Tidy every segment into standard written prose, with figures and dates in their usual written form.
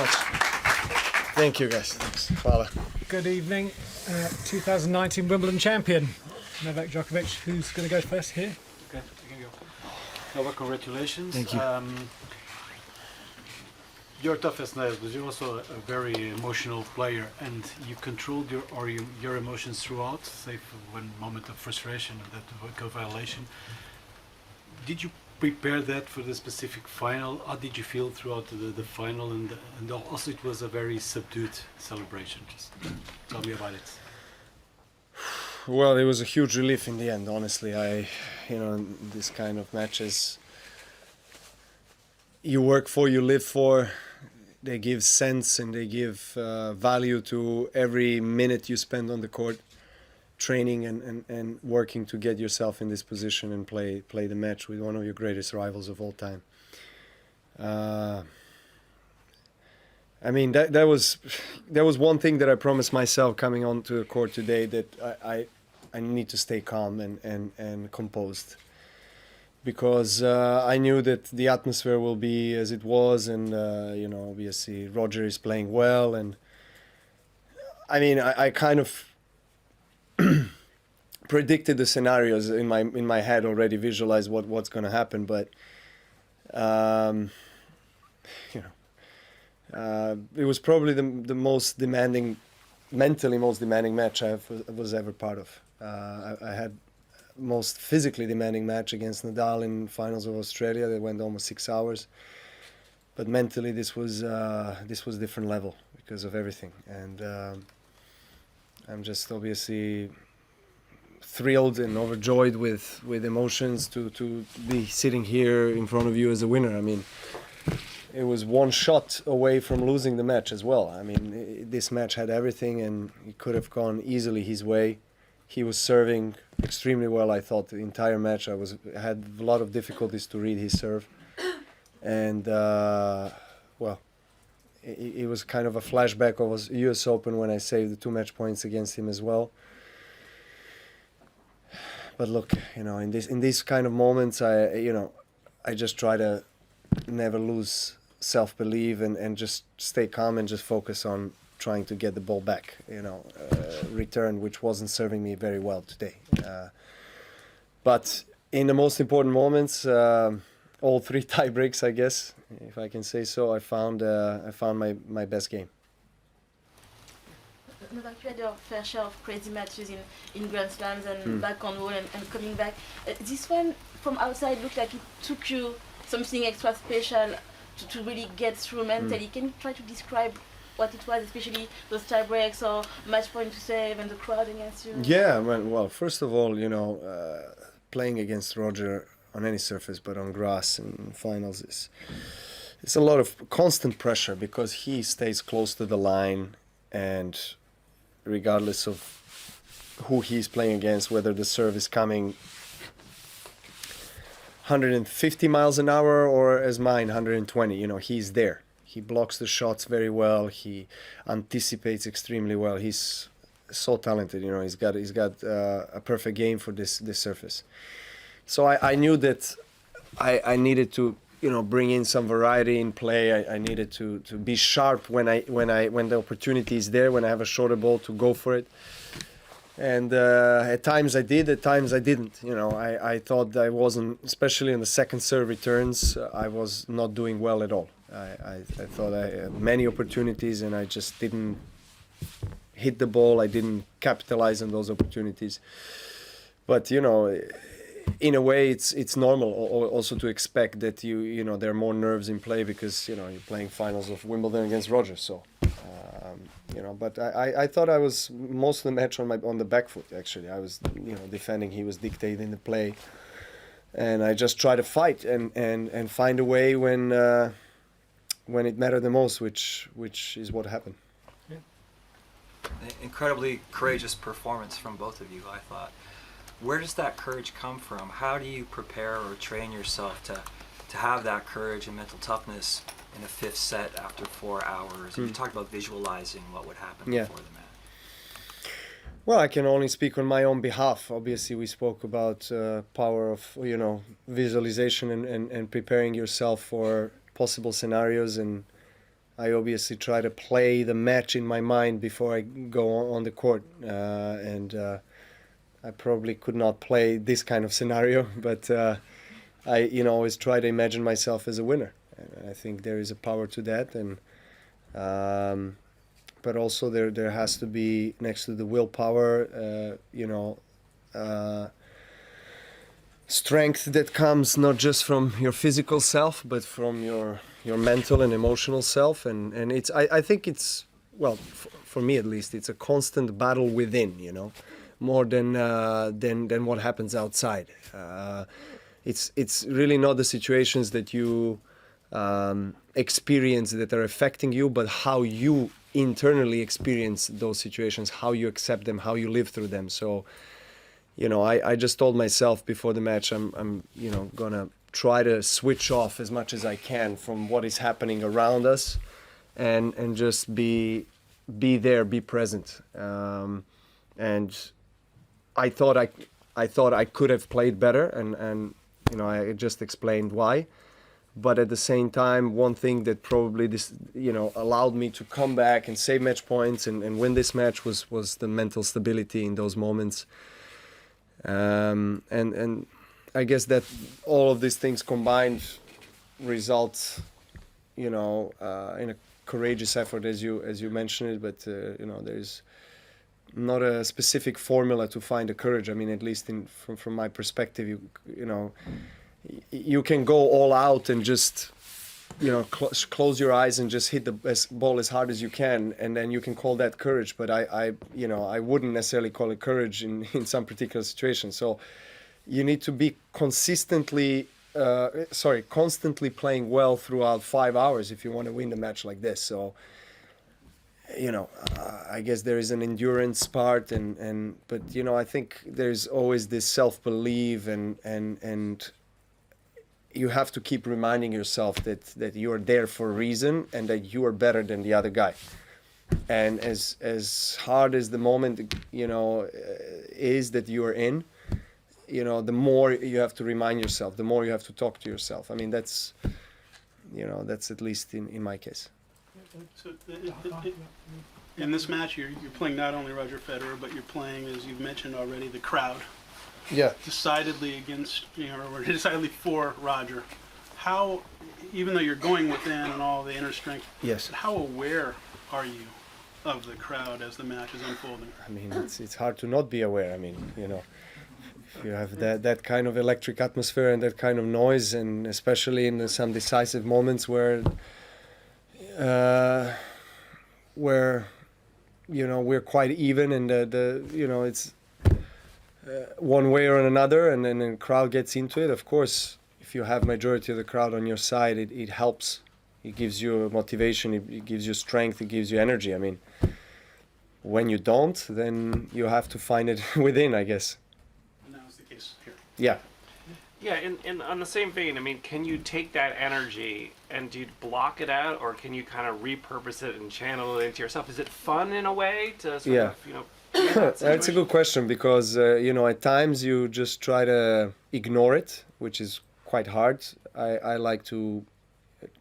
much. Thank you, guys. Thanks. Hvala. Good evening. 2019 Wimbledon champion, Novak Djokovic. Who's going to go first here? Okay, you can go. Novak, congratulations. Thank you. You're tough as nails, but you're also a very emotional player, and you controlled your emotions throughout, save for one moment of frustration and that Vodka violation. Did you prepare that for the specific final? How did you feel throughout the final? And also it was a very subdued celebration. Just tell me about it. Well, it was a huge relief in the end, honestly. In this kind of matches, you work for, you live for. They give sense and they give value to every minute you spend on the court, training and working to get yourself in this position and play the match with one of your greatest rivals of all time. That was one thing that I promised myself coming onto the court today, that I need to stay calm and composed, because I knew that the atmosphere will be as it was, and obviously Roger is playing well, and I kind of predicted the scenarios in my head already, visualized what's going to happen, but it was probably the most demanding, mentally most demanding match I was ever part of. I had most physically demanding match against Nadal in finals of Australia that went almost 6 hours, but mentally this was different level because of everything, and I'm just obviously thrilled and overjoyed with emotions to be sitting here in front of you as a winner. It was one shot away from losing the match as well. This match had everything, and it could have gone easily his way. He was serving extremely well, I thought, the entire match. I had a lot of difficulties to read his serve. And, it was kind of a flashback of US Open when I saved the 2 match points against him as well. But look, in these kind of moments, I just try to never lose self-belief and just stay calm and just focus on trying to get the ball back, return, which wasn't serving me very well today. But in the most important moments, all 3 tie breaks, I guess, if I can say so, I found my best game. Novak, you had your fair share of crazy matches in Grand Slams and back on wall and coming back. This one, from outside, looked like it took you something extra special to really get through mentally. Can you try to describe what it was, especially those tie breaks or match point to save and the crowd against you? Yeah, well, first of all, playing against Roger on any surface, but on grass in finals, it's a lot of constant pressure, because he stays close to the line, and regardless of who he's playing against, whether the serve is coming 150 miles an hour or as mine 120, he's there. He blocks the shots very well. He anticipates extremely well. He's so talented. He's got a perfect game for this surface. So I knew that I needed to bring in some variety in play. I needed to be sharp when the opportunity is there, when I have a shorter ball, to go for it. And at times I did, at times I didn't. I thought I wasn't, especially in the second serve returns, I was not doing well at all. I thought I had many opportunities, and I just didn't hit the ball. I didn't capitalize on those opportunities. But in a way, it's normal also to expect that there are more nerves in play, because you're playing finals of Wimbledon against Roger. So, but I thought I was most of the match on the back foot. Actually, I was defending. He was dictating the play, and I just tried to fight and find a way when it mattered the most, which is what happened. Yeah. Incredibly courageous performance from both of you, I thought. Where does that courage come from? How do you prepare or train yourself to have that courage and mental toughness in a 5th set after 4 hours? And you talked about visualizing what would happen before the match. Well, I can only speak on my own behalf. Obviously, we spoke about power of visualization and preparing yourself for possible scenarios, and I obviously try to play the match in my mind before I go on the court, and I probably could not play this kind of scenario, but I always try to imagine myself as a winner, and I think there is a power to that, and but also there has to be, next to the willpower, strength that comes not just from your physical self but from your mental and emotional self, and it's I think it's, well, for me at least, it's a constant battle within, more than what happens outside. It's really not the situations that you experience that are affecting you, but how you internally experience those situations, how you accept them, how you live through them. So I just told myself before the match, I'm gonna try to switch off as much as I can from what is happening around us, and just be there, be present. And I thought I could have played better, and I just explained why. But at the same time, one thing that probably this allowed me to come back and save match points and win this match was the mental stability in those moments. And I guess that all of these things combined result, in a courageous effort, as you mentioned it. But there's not a specific formula to find the courage. I mean, at least from my perspective, you can go all out and just close your eyes and just hit the ball as hard as you can, and then you can call that courage. But I wouldn't necessarily call it courage in some particular situation. So you need to be constantly playing well throughout 5 hours if you want to win the match like this. So I guess there is an endurance part, but I think there's always this self-belief, and you have to keep reminding yourself that you are there for a reason and that you are better than the other guy. And as hard as the moment is that you are in, the more you have to remind yourself, the more you have to talk to yourself. I mean, that's at least in my case. So in this match, you're playing not only Roger Federer, but you're playing, as you've mentioned already, the crowd. Yeah. Decidedly against, or decidedly for Roger. How, even though you're going within and all the inner strength, yes, how aware are you of the crowd as the match is unfolding? I mean, it's hard to not be aware. I mean, if you have that kind of electric atmosphere and that kind of noise, and especially in some decisive moments where we're quite even, and it's one way or another, and then the crowd gets into it. Of course, if you have majority of the crowd on your side, it helps. It gives you motivation, it gives you strength, it gives you energy. I mean, when you don't, then you have to find it within, I guess. And that was the case here. Yeah. Yeah, and on the same vein, I mean, can you take that energy and do you block it out, or can you kind of repurpose it and channel it into yourself? Is it fun in a way to sort of, be in that That's a good question, because at times you just try to ignore it, which is quite hard. I like to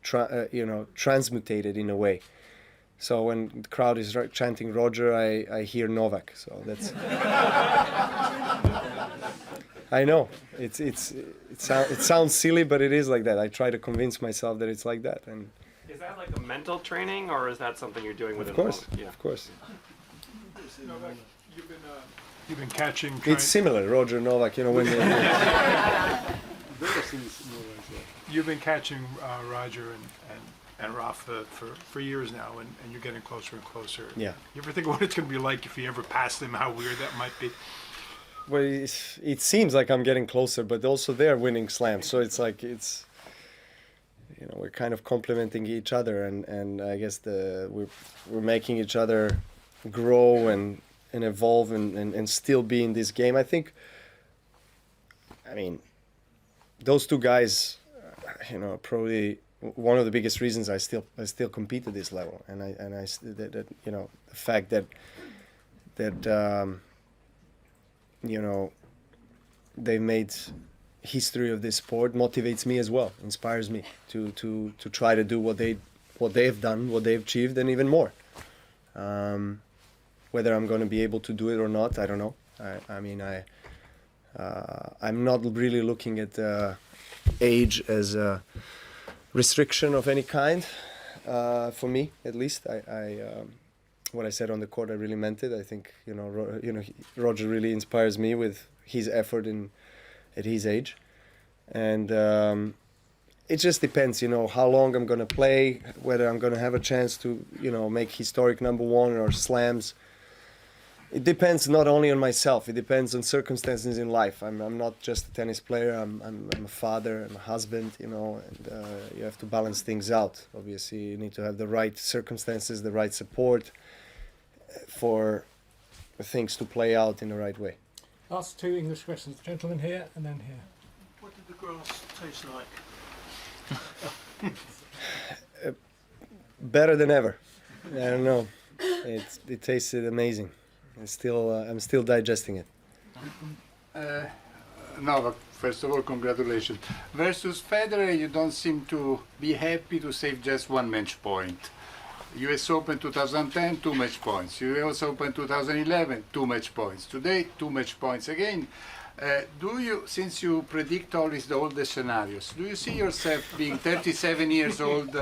transmutate it in a way. So when the crowd is chanting Roger, I hear Novak. So that's I know it sounds silly, but it is like that. I try to convince myself that it's like that. And is that like a mental training, or is that something you're doing within of course, the moment? Yeah. of course. Novak, you've been catching. It's similar, Roger Novak. When You've been catching Roger and Rafa for years now, and you're getting closer and closer. Yeah. You ever think what it's going to be like if you ever pass them? How weird that might be. Well, it seems like I'm getting closer, but also they're winning slams, so it's like we're kind of complementing each other, and I guess we're making each other grow and evolve and still be in this game. I think, those two guys, probably one of the biggest reasons I still compete at this level, and the fact that they made history of this sport motivates me as well, inspires me to try to do what they what they've done, what they've achieved, and even more. Whether I'm going to be able to do it or not, I don't know. I'm not really looking at age as a restriction of any kind. For me, at least, what I said on the court, I really meant it. I think Roger really inspires me with his effort at his age, and it just depends, how long I'm gonna play, whether I'm gonna have a chance to, make historic #1 or slams. It depends not only on myself. It depends on circumstances in life. I'm not just a tennis player. I'm a father. I'm a husband. And you have to balance things out. Obviously, you need to have the right circumstances, the right support for things to play out in the right way. Last two English questions. The gentleman here and then here. What did the grass taste like? Better than ever. I don't know. It tasted amazing. I'm still digesting it. Novak, first of all, congratulations. Versus Federer, you don't seem to be happy to save just one match point. US Open 2010, 2 match points. US Open 2011, 2 match points. Today, 2 match points again. Since you predict always all the scenarios, do you see yourself being 37 years old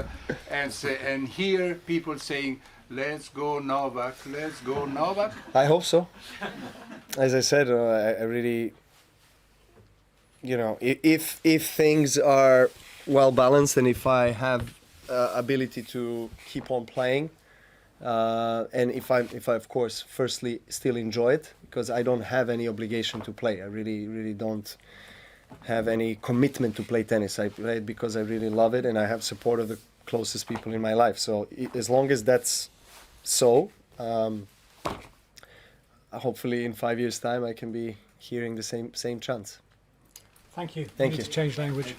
and hear people saying, "Let's go Novak, let's go Novak"? I hope so. As I said, I really, if things are well balanced and if I have ability to keep on playing, and if I of course firstly still enjoy it, because I don't have any obligation to play. I really don't have any commitment to play tennis. I play it because I really love it and I have support of the closest people in my life. So as long as that's so, hopefully in 5 years' time I can be hearing the same chants. Thank you. Thank We need you. to change language.